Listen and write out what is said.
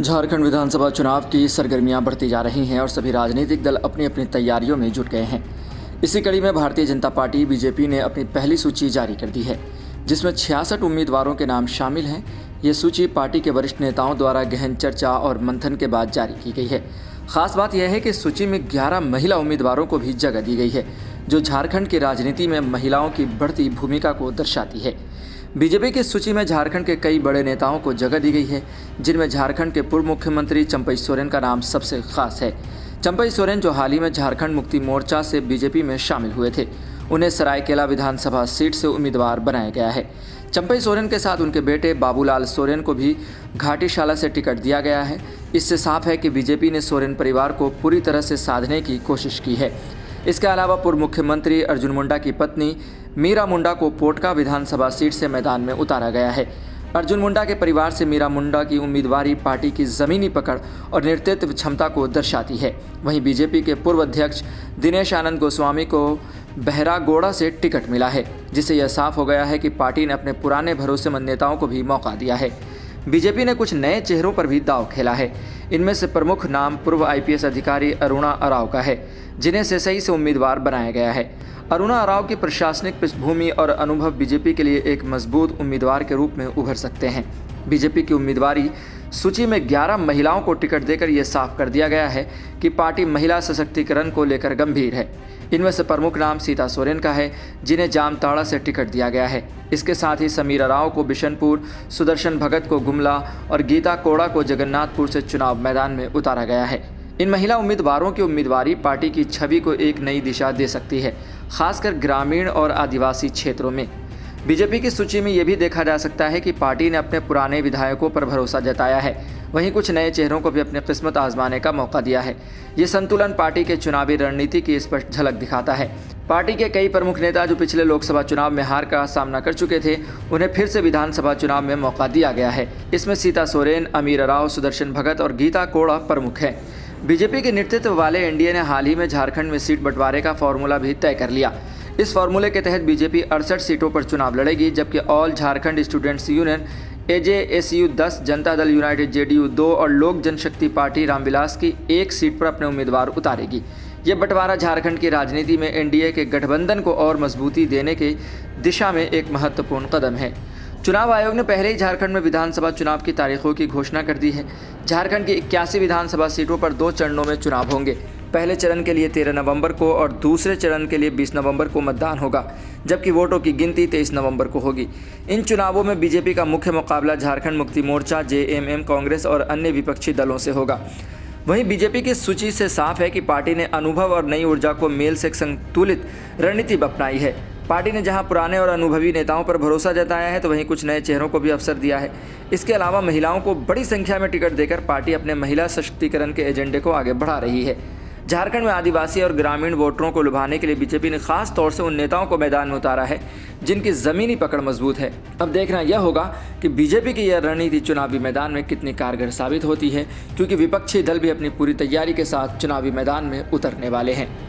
झारखंड विधानसभा चुनाव की सरगर्मियां बढ़ती जा रही हैं और सभी राजनीतिक दल अपनी अपनी तैयारियों में जुट गए हैं। इसी कड़ी में भारतीय जनता पार्टी बीजेपी ने अपनी पहली सूची जारी कर दी है, जिसमें 66 उम्मीदवारों के नाम शामिल हैं। ये सूची पार्टी के वरिष्ठ नेताओं द्वारा गहन चर्चा और मंथन के बाद जारी की गई है। खास बात यह है कि सूची में 11 महिला उम्मीदवारों को भी जगह दी गई है, जो झारखंड की राजनीति में महिलाओं की बढ़ती भूमिका को दर्शाती है। बीजेपी की सूची में झारखंड के कई बड़े नेताओं को जगह दी गई है, जिनमें झारखंड के पूर्व मुख्यमंत्री चंपई सोरेन का नाम सबसे खास है। चंपई सोरेन, जो हाल ही में झारखंड मुक्ति मोर्चा से बीजेपी में शामिल हुए थे, उन्हें सरायकेला विधानसभा सीट से उम्मीदवार बनाया गया है। चंपई सोरेन के साथ उनके बेटे बाबूलाल सोरेन को भी घाटीशाला से टिकट दिया गया है। इससे साफ है कि बीजेपी ने सोरेन परिवार को पूरी तरह से साधने की कोशिश की है। इसके अलावा पूर्व मुख्यमंत्री अर्जुन मुंडा की पत्नी मीरा मुंडा को पोटका विधानसभा सीट से मैदान में उतारा गया है। अर्जुन मुंडा के परिवार से मीरा मुंडा की उम्मीदवारी पार्टी की ज़मीनी पकड़ और नेतृत्व क्षमता को दर्शाती है। वहीं बीजेपी के पूर्व अध्यक्ष दिनेश आनंद गोस्वामी को बहरागोड़ा से टिकट मिला है, जिससे यह साफ हो गया है कि पार्टी ने अपने पुराने भरोसेमंद नेताओं को भी मौका दिया है। बीजेपी ने कुछ नए चेहरों पर भी दांव खेला है। इनमें से प्रमुख नाम पूर्व आईपीएस अधिकारी अरुणा अराव का है, जिन्हें सही से उम्मीदवार बनाया गया है। अरुणा अराव की प्रशासनिक पृष्ठभूमि और अनुभव बीजेपी के लिए एक मजबूत उम्मीदवार के रूप में उभर सकते हैं। बीजेपी की उम्मीदवारी सूची में 11 महिलाओं को टिकट देकर यह साफ कर दिया गया है कि पार्टी महिला सशक्तिकरण को लेकर गंभीर है। इनमें से प्रमुख नाम सीता सोरेन का है, जिन्हें जामताड़ा से टिकट दिया गया है। इसके साथ ही समीरा राव को बिशनपुर, सुदर्शन भगत को गुमला और गीता कोड़ा को जगन्नाथपुर से चुनाव मैदान में उतारा गया है। इन महिला उम्मीदवारों की उम्मीदवारी पार्टी की छवि को एक नई दिशा दे सकती है, खासकर ग्रामीण और आदिवासी क्षेत्रों में। बीजेपी की सूची में यह भी देखा जा सकता है कि पार्टी ने अपने पुराने विधायकों पर भरोसा जताया है, वहीं कुछ नए चेहरों को भी अपनी किस्मत आजमाने का मौका दिया है। ये संतुलन पार्टी के चुनावी रणनीति की स्पष्ट झलक दिखाता है। पार्टी के कई प्रमुख नेता जो पिछले लोकसभा चुनाव में हार का सामना कर चुके थे, उन्हें फिर से विधानसभा चुनाव में मौका दिया गया है। इसमें सीता सोरेन, अमीरा राव, सुदर्शन भगत और गीता कोड़ा प्रमुख हैं। बीजेपी के नेतृत्व वाले एनडीए ने हाल ही में झारखंड में सीट बंटवारे का फॉर्मूला भी तय कर लिया। इस फार्मूले के तहत बीजेपी 68 सीटों पर चुनाव लड़ेगी, जबकि all Jharkhand students union एजेएसयू 10, Janata Dal United JDU 2 और लोक जनशक्ति पार्टी रामविलास की 1 सीट पर अपने उम्मीदवार उतारेगी। यह बंटवारा झारखंड की राजनीति में एनडीए के गठबंधन को और मजबूती देने की दिशा में एक महत्वपूर्ण कदम है। चुनाव आयोग ने पहले ही झारखंड में विधानसभा चुनाव की तारीखों की घोषणा कर दी है। झारखंड की 81 विधानसभा सीटों पर 2 चरणों में चुनाव होंगे। पहले चरण के लिए 13 नवंबर को और दूसरे चरण के लिए 20 नवंबर को मतदान होगा, जबकि वोटों की गिनती 23 नवंबर को होगी। इन चुनावों में बीजेपी का मुख्य मुकाबला झारखंड मुक्ति मोर्चा, जेएमएम, कांग्रेस और अन्य विपक्षी दलों से होगा। वहीं बीजेपी की सूची से साफ है कि पार्टी ने अनुभव और नई ऊर्जा को मेल से संतुलित रणनीति अपनाई है। पार्टी ने जहां पुराने और अनुभवी नेताओं पर भरोसा जताया है, तो वहीं कुछ नए चेहरों को भी अवसर दिया है। इसके अलावा महिलाओं को बड़ी संख्या में टिकट देकर पार्टी अपने महिला सशक्तिकरण के एजेंडे को आगे बढ़ा रही है। झारखंड में आदिवासी और ग्रामीण वोटरों को लुभाने के लिए बीजेपी ने खास तौर से उन नेताओं को मैदान में उतारा है जिनकी ज़मीनी पकड़ मजबूत है। अब देखना यह होगा कि बीजेपी की यह रणनीति चुनावी मैदान में कितनी कारगर साबित होती है, क्योंकि विपक्षी दल भी अपनी पूरी तैयारी के साथ चुनावी मैदान में उतरने वाले हैं।